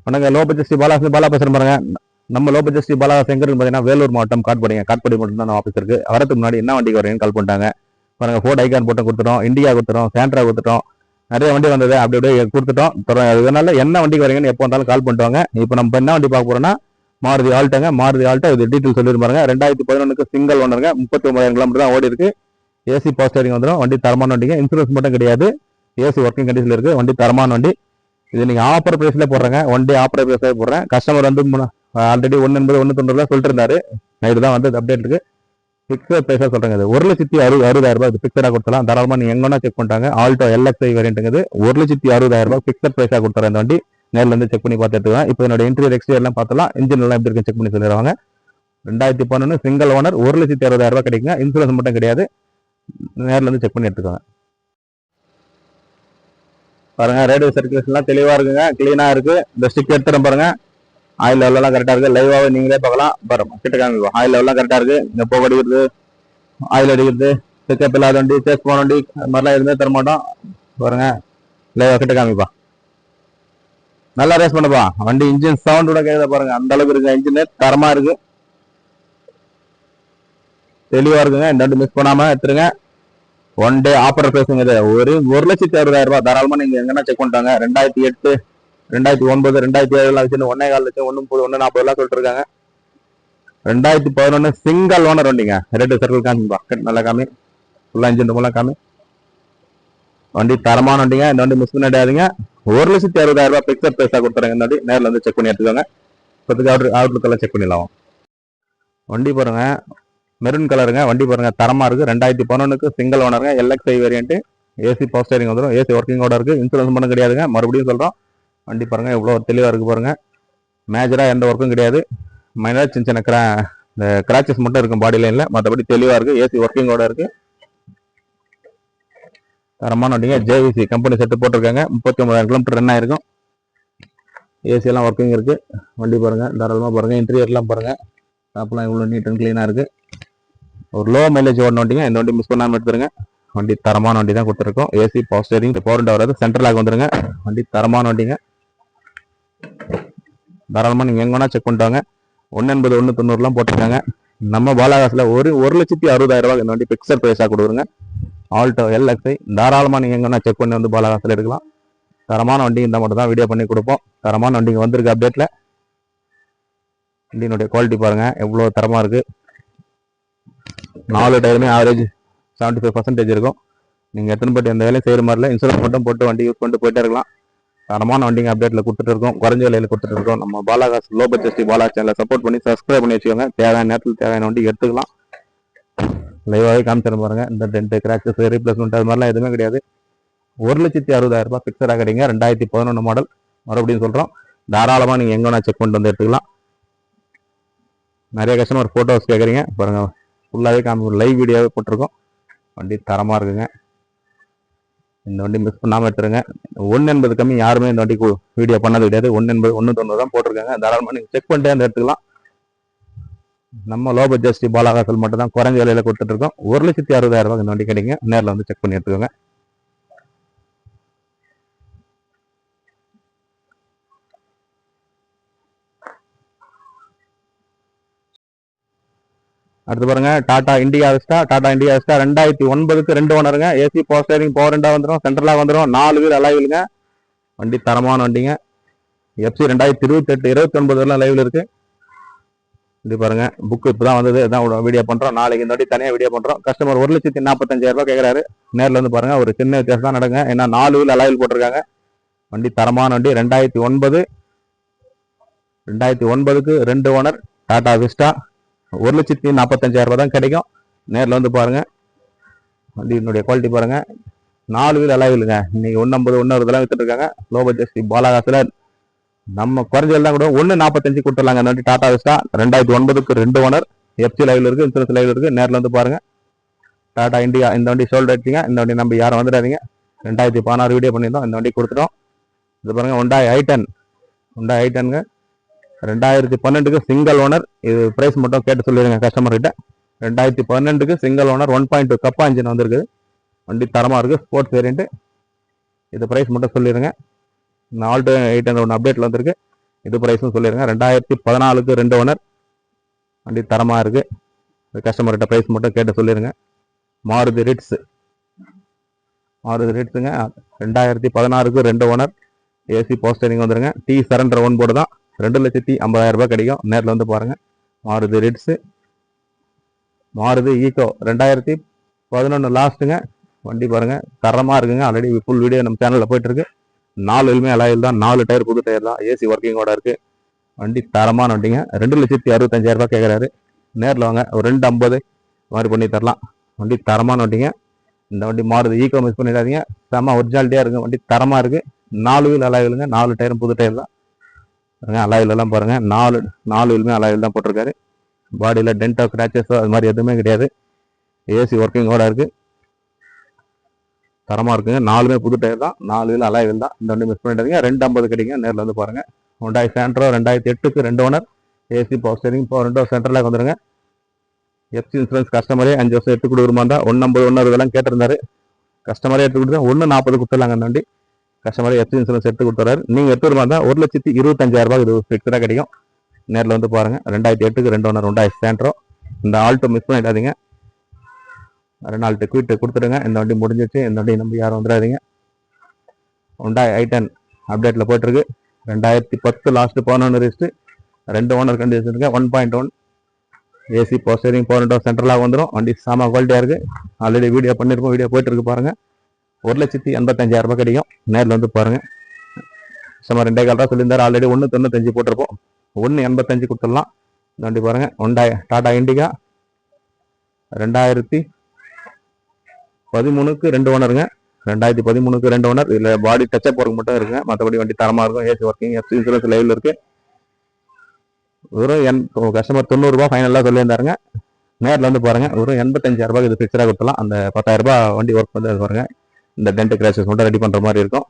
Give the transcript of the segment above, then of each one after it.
வணக்கம். Low budget Sri Bala பேசுறேன் பாருங்க. நம்ம லோ பட்ஜெட் ஸ்ரீ பாலா எங்க இருக்கு பார்த்தீங்கன்னா வேலூர் மாவட்டம் காட்பாடி மட்டும் தான் ஆஃபீஸ் இருக்கு. வரதுக்கு முன்னாடி என்ன வண்டிக்கு வரீங்கன்னு கால் பண்ணிட்டாங்க பாருங்க. ஃபோர்ட் ஐகான் போட்டு கொடுத்துட்டோம், இண்டியா கொடுத்துட்டோம், சாண்ட்ரா கொடுத்துட்டோம், நிறைய வண்டி வந்தது அப்படி அப்படியே கொடுத்துட்டோம். இதனால என்ன வண்டிக்கு வரீங்கன்னு எப்போ வந்தாலும் கால் பண்ணிட்டுவாங்க. இப்போ நம்ம என்ன வண்டி பார்க்க போறோம்னா மாருதி ஆல்ட்டோ. இது டீட்டெயில் சொல்லிருப்பாருங்க. 2011 சிங்கிள் ஓனருங்க. 39,000 கிலோமீட்டர் தான் ஓடி இருக்கு. ஏசி பவர் ஸ்டீரிங் வந்துடும். வண்டி தரமான வண்டிங்க. இன்சூரன்ஸ் மட்டும் கிடையாது, ஏசி ஒர்க்கிங் கண்டிஷன்ல இருக்கு. வண்டி தரமான வண்டி. இது நீங்க ஆஃபர் பிரைஸ்ல போடுறேங்க. வண்டி ஆஃபர் பிரைஸ்ல போடுறேன். கஸ்டமர் வந்து ஆல்ரெடி 180 சொல்லிட்டு இருந்தாரு. நைட்டு தான் வந்து அப்டேட் இருக்கு. பிக்சர் பிரைஸா சொல்றேங்க. இது 1,60,000 இது பிக்சரா கொடுத்தலாம். தாராளமா நீங்க எங்கன்னா செக் பண்ணிட்டாங்க. Alto LXi வேரியன்ட்டுங்க. 1,60,000 பிக்சர் பிரைஸா கொடுத்துறேன். இந்த வண்டி நேரில் வந்து செக் பண்ணி பார்த்துட்டு இப்போ என்னோட இன்டீரியர் எக்ஸ்டீரியர் எல்லாம் பார்த்தலாம். இன்ஜின் எல்லாம் எப்படி இருக்கு செக் பண்ணி சொல்லிடுவாங்க. 2011 சிங்கிள் ஓனர் 1,60,000 கிடைக்குங்க. இன்சூரன்ஸ் மட்டும் கிடையாது. நேரில் வந்து செக் பண்ணி எடுத்துக்கோங்க. பாருங்க, ரேடியோ சர்க்குலேஷன்லாம் தெளிவா இருக்குங்க, கிளீனா இருக்கு. இந்த ஸ்டிக் எடுத்துறேன் பாருங்க. ஆயில் லெவல்லாம் கரெக்டா இருக்கு. லைவாவே நீங்களே பார்க்கலாம். பாருங்க, கிட்ட காமிப்போம். ஆயில் லெவல்லாம் கரெக்டா இருக்கு. இந்த போக அடிக்கிறது, ஆயில் அடிக்கிறது, பிக்கப் இல்லாத வண்டி, சேஸ் போன வண்டி, அது மாதிரிலாம் எதுவுமே தர மாட்டோம். பாருங்க, லைவா கிட்ட காமிப்பா. நல்லா ரேஸ் பண்ணப்பா. வண்டி இன்ஜின் சவுண்டோட கேட்குத பாருங்க. அந்த அளவுக்கு இருக்கு. இன்ஜின் தரமா இருக்கு, தெளிவா இருக்குங்க. இந்த வண்டி மிஸ் பண்ணாம எடுத்துருங்க. ஒன் டே ஆஃபர் பேசுங்க. இது 1,60,000 தாராளமா நீங்க எங்கன்னா செக் பண்ணிட்டாங்க. 2008, 2009, 2007 1,4 லட்சம், 1,40,000 சொல்லிட்டு இருக்காங்க. 2011 சிங்கிள் ஓனர் வண்டிங்க. ரேட்டு சர்க்கிள் காமிப்பா. நல்லா காமி. ஃபுல்லா இன்ஜின் ரூமெல்லாம் காமி. வண்டி தரமான வண்டிங்க. இந்த வண்டி மிஸ் பண்ணிடாதீங்க. 1,60,000 பிக்சர் பிரைஸா கொடுத்துறாங்க. இந்த வண்டி நேரில் வந்து செக் பண்ணி எடுத்துக்கோங்க. இப்போதைக்கு அவுட்லுக் எல்லாம் செக் பண்ணிடலாம். வண்டி பாருங்க, மெரூன் கலருங்க. வண்டி பாருங்க, தரமா இருக்கு. 2011 சிங்கிள் ஓனருங்க. LXi variant. AC power steering வந்துடும். ஏசி ஒர்க்கிங்கோட இருக்கு. இன்சூரன்ஸ் பண்ண கிடையாதுங்க. மறுபடியும் சொல்றோம். வண்டி பாருங்க எவ்வளவு தெளிவா இருக்கு பாருங்க. மேஜரா எந்த ஒர்க்கும் கிடையாது. மைனரா சின்ன இந்த கிராச்சஸ் மட்டும் இருக்கும் பாடி லைன்ல. மற்றபடி தெளிவா இருக்கு. ஏசி ஒர்க்கிங்கோட இருக்கு. தரமான வண்டிங்க. JVC கம்பெனி செட்டு போட்டிருக்காங்க. 39,000 கிலோமீட்டர் ரன் ஆயிருக்கும். ஏசி எல்லாம் ஒர்க்கிங் இருக்கு. வண்டி பாருங்க, தாராளமா பாருங்க. இன்டீரியர்லாம் பாருங்க. டாப்லாம் இவ்வளவு நீட் அண்ட் கிளீனா இருக்கு. ஒரு லோ மைலேஜ் ஓடின வண்டிங்க. இந்த வண்டி மிஸ் பண்ணாம எடுத்துருங்க. வண்டி தரமான வண்டி தான் கொடுத்துருக்கோம். AC power steering, power window வராது. சென்ட்ரல் லாக் வந்துருங்க. வண்டி தரமான வண்டிங்க. தாராளமா நீங்க எங்கன்னா செக் பண்ணிட்டாங்க. 180, 190 போட்டிருக்காங்க. நம்ம பாலாகாஸ்ல 1,60,000 இந்த வண்டி பிக்சர் பிரைஸா கொடுக்குறங்க. ஆல்டோ LXi தாராளமா நீங்க எங்கன்னா செக் பண்ணி வந்து பாலாகாஸ்ல எடுக்கலாம். தரமான வண்டி இந்த மட்டும் தான் வீடியோ பண்ணி கொடுப்போம். தரமான வண்டிங்க வந்திருக்கு அப்டேட்ல. வண்டியினுடைய குவாலிட்டி பாருங்க எவ்வளவு தரமா இருக்கு. 4 டயருமே ஆவரேஜ் 75% இருக்கும். நீங்க எத்தனை பட்டு எந்த வேலையும் செய்யற மாதிரி இல்லை. இன்சூரன்ஸ் மட்டும் போட்டு வண்டி யூஸ் பண்ணிட்டு போயிட்டே இருக்கலாம். தரமான வண்டிங்க அப்டேட்ல கொடுத்துட்டு இருக்கோம். குறைஞ்ச விலையில கொடுத்துட்டு இருக்கோம். நம்ம பாலாகாஸ் லோ பட்ஜெட் ஸ்ரீ பாலா சேனலை சப்போர்ட் பண்ணி சப்ஸ்கிரைப் பண்ணி வச்சுக்கோங்க. தேவையான நேரத்தில் தேவையான வண்டி எடுத்துக்கலாம். லைவாகவே காமிச்சிட பாருங்க. இந்த டென்ட், கிராச்சஸ், ரீப்ளேஸ்மெண்ட் அது மாதிரிலாம் எதுவுமே கிடையாது. 1,60,000 பிக்சராக கிடைங்க. 2011 மாடல். மறுபடியும் சொல்றோம், தாராளமா நீங்க எங்க வேணா செக் பண்ணிட்டு வந்து எடுத்துக்கலாம். நிறைய கஸ்டமர் போட்டோஸ் கேட்குறீங்க பாருங்க. ஃபுல்லாகவே லைவ் வீடியோவே போட்டிருக்கோம். வண்டி தரமா இருக்குங்க. இந்த வண்டி மிஸ் பண்ணாம எடுத்துருங்க. 180 கம்மி யாருமே இந்த வண்டிக்கு வீடியோ பண்ணது கிடையாது. 180, 190 தான் போட்டிருக்காங்க. தாராளமா நீங்க செக் பண்ணிட்டு அந்த எடுத்துக்கலாம். நம்ம லோ பட்ஜெட் ஸ்ரீ பாலாகாசல் மட்டும் தான் குறைஞ்ச விலையில கொடுத்துட்டு இருக்கோம். 1,60,000 இந்த வண்டி கிடைங்க. நேரில் வந்து செக் பண்ணி எடுத்துக்கோங்க. அடுத்து பாருங்க, டாடா இண்டியா விஸ்டா. 2009 2 ஓனருங்க. AC power steering, power window வந்துடும். சென்ட்ரலாக வந்துடும். 4 வீல் அலைவிலுங்க. வண்டி தரமான வண்டிங்க. FC 2028, 29 வரலாம் லைவ்ல இருக்கு. இது பாருங்க, புக் இப்பதான் வந்தது. இதான் வீடியோ பண்றோம். நாளைக்கு இந்த வாட்டி தனியாக வீடியோ பண்றோம். கஸ்டமர் 1,45,000 கேட்கறாரு. நேரில் வந்து பாருங்க. ஒரு சின்ன வித்தியாசம் தான் நடங்க. ஏன்னா 4 வீல் அலைவில் போட்டிருக்காங்க. வண்டி தரமான வண்டி. 2009 2 ஓனர் டாடா விஸ்டா. 1,45,000 தான் கிடைக்கும். நேரில் வந்து பாருங்க. வண்டியினுடைய குவாலிட்டி பாருங்க. 4 வீல் அலைவிலுங்க. இன்னைக்கு 150, 160 வித்துட்டு இருக்காங்க. லோ பட்ஜெட் பாலாகாசுல நம்ம குறைஞ்சல் தான் கூட 1,45 கொடுத்துடலாங்க. அந்த வண்டி டாடா விஸ்டா 2009 2 ஓனர். FC லைவ்ல இருக்கு, இன்சூரன்ஸ் லைவ்ல இருக்கு. நேரில் வந்து பாருங்க. டாடா இண்டியா இந்த வண்டி சோல்ட் எடுத்தீங்க. இந்த வண்டி நம்பி யாரும் வந்துடாதீங்க. 2016 வீடியோ பண்ணியிருந்தோம். இந்த வண்டி கொடுத்துட்டோம். இது பாருங்க, Hyundai i10. 2012 single owner. இது பிரைஸ் மட்டும் கேட்டு சொல்லிடுங்க கஸ்டமர் கிட்ட. 2012 சிங்கிள் ஓனர் 1.2 கப்பா இன்ஜின் வந்திருக்கு. வண்டி தரமா இருக்கு. Sports variant. இது பிரைஸ் மட்டும் சொல்லிடுங்க. ஆல்டோ 800 அப்டேட்ல வந்திருக்கு. இது ப்ரைஸும் சொல்லிடுங்க. 2014க்கு 2 ஓனர், வண்டி தரமாக இருக்குது. கஸ்டமர்கிட்ட ப்ரைஸ் மட்டும் கேட்டு சொல்லிடுங்க. மாருதி ரிட்ஸுங்க. 2016க்கு 2 ஓனர், ஏசி போஸ்டரிங் வந்துருங்க. டி சரண்டர் 1 போர்டு தான். 2,50,000 ரூபாய் கிடைக்கும். நேரில் வந்து பாருங்கள். மாருதி ரிட்ஸு. மாருதி ஈகோ 2011 லாஸ்ட்டுங்க. வண்டி பாருங்கள் தரமாக இருக்குங்க. ஆல்ரெடி ஃபுல் வீடியோ நம்ம சேனலில் போயிட்டுருக்கு. 4 வீலுமே அலாயில் தான். 4 டயர் புது டயர் தான். ஏசி ஒர்க்கிங்கோட இருக்குது. வண்டி தரமான வண்டிங்க. 2,65,000 ரூபாய் கேட்குறாரு. நேரில் வாங்க, ஒரு 2,50 மாதிரி பண்ணி தரலாம். வண்டி தரமான வண்டிங்க. இந்த வண்டி மாருதி ஈகோ மிஸ் பண்ணிடாதீங்க. செம்ம ஒரிஜினாலிட்டியாக இருக்குது. வண்டி தரமாக இருக்குது. 4 வீல் அலாயிலுங்க. 4 டயரும் புது டயர் தான். அலாயிலெல்லாம் பாருங்கள். 4 வீலுமே அலாயில் தான் போட்டிருக்காரு. பாடியில் டென்ட்டோ கிராச்சஸோ அது மாதிரி எதுவுமே கிடையாது. ஏசி ஒர்க்கிங்கோட இருக்குது. தரமாக இருக்குங்க. 4மே புது டயர் தான். 4 வீல் அலாய் வீல் தான். இந்த வண்டி மிஸ் பண்ணிடாதீங்க. 2,50 கிடைக்கும். நேரில் வந்து பாருங்கள். ஹோண்டாய் சாண்ட்ரோ 2008க்கு 2 owner, AC power steering, power window, சென்ட்ரலாக வந்துருங்க. எஃப்சி இன்சூரன்ஸ் கஸ்டமரே 5 வருஷம் எடுத்து கொடுக்குறமா இருந்தால் 1,50 1,60 கேட்டிருந்தாரு. கஸ்டமரே எடுத்து கொடுத்தா 1,40 கொடுத்துடலாங்க. அந்த வண்டி கஸ்டமரே எஃப்சி இன்சூரன்ஸ் எடுத்து கொடுத்துறாரு. நீங்கள் எடுத்துகிட்டு இருந்தால் 1,25,000 ரூபாய் இது ஃபிக்ஸ்டாக கிடைக்கும். நேரில் வந்து பாருங்கள். 2008க்கு 2 ஓனர் ஹோண்டாய் சாண்ட்ரோ. இந்த ஆல்ட்டோ மிஸ் பண்ணிடாதீங்க. ரெனால்ட்டு குயிட்டு கொடுத்துடுங்க. இந்த வண்டி முடிஞ்சிச்சு. இந்த வண்டி நம்பி யாரும் வந்துடாதீங்க. ஹோண்டாய் i10 அப்டேட்டில் போயிட்டுருக்கு. 2010 லாஸ்ட்டு 11 ரிஸ்ட்டு, 2 ஓனர் கண்டிஷன் இருக்குது. 1.1 AC power steering, power window, சென்ட்ரலாக வந்துடும். வண்டி சாமா குவாலிட்டியாக இருக்குது. ஆல்ரெடி வீடியோ பண்ணியிருக்கோம். வீடியோ போயிட்டுருக்கு பாருங்கள். 1,85,000 ரூபாய் கிடைக்கும். நேரில் வந்து பாருங்கள். சும்மா 2.25 ரூபா சொல்லியிருந்தார். ஆல்ரெடி 1,95 போட்டிருப்போம். 1,85 கொடுத்துடலாம். இந்த வண்டி பாருங்கள். ஹோண்டாய் டாடா இண்டிகா 2013க்கு 2 ஓனருங்க. 2013க்கு 2 ஓனர். இதில் பாடி டச்சப் ஒர்க் மட்டும் இருக்குங்க. மற்றபடி வண்டி தரமாக இருக்கும். ஏசி ஒர்க்கிங், எஃப்சி இன்சூரன்ஸ் லைவில் இருக்குது. வெறும் கஸ்டமர் 90 ரூபா ஃபைனலாக சொல்லியிருந்தாருங்க. நேரில் வந்து பாருங்கள். வெறும் 85,000 ரூபாய்க்கு இது ஃபிக்ஸடாக கொடுத்துலாம். அந்த 10,000 ரூபாய் வண்டி ஒர்க் வந்து பாருங்கள். இந்த டென்ட் கிராச்சஸ் மட்டும் ரெடி பண்ணுற மாதிரி இருக்கும்.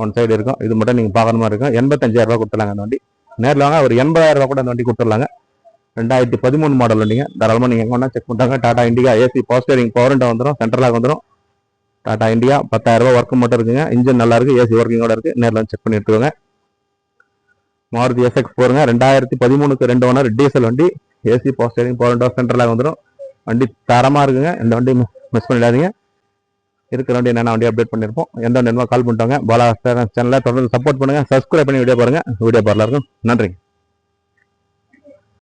ஒன் சைடு இருக்கும். இது மட்டும் நீங்கள் பார்க்குற மாதிரி இருக்கும். 85,000 ரூபாய் கொடுத்துலாங்க அந்த வண்டி. நேரில் வாங்க. ஒரு 80,000 ரூபாய் கூட அந்த வண்டி கொடுத்துடலாங்க. 2013 மாடல் வண்டிங்க. தாராளமாக நீங்கள் எங்கே வேணால் செக் பண்ணுறாங்க. Tata Indica AC power steering, power window வந்துடும். சென்ட்ரலாக வந்துடும். டாடா இண்டிகா 10,000 ரூபாய் ஒர்க் மட்டும் இருக்குங்க. இன்ஜின் நல்லா இருக்குது. ஏசி ஒர்க்கிங்கோட இருக்குது. நேரில் வந்து செக் பண்ணி எடுத்துக்கோங்க. மாருதி SX போருங்க. 2013க்கு 2 ஓனர், டீசல் வண்டி, AC power steering, power window, சென்ட்ரலாக வந்துடும். வண்டி தரமாக இருக்குங்க. இந்த வண்டி மிஸ் பண்ணிடாதீங்க. இருக்கிற வண்டி என்னென்ன வண்டி அப்டேட் பண்ணியிருப்போம். எந்த வண்டி கால் பண்ணிட்டாங்க. பாலா சேனலை தொடர்ந்து சப்போர்ட் பண்ணுங்கள். சப்ஸ்கிரைப் பண்ணி வீடியோ பாருங்கள். வீடியோ பார்க்கலாம் இருக்கும். நன்றி.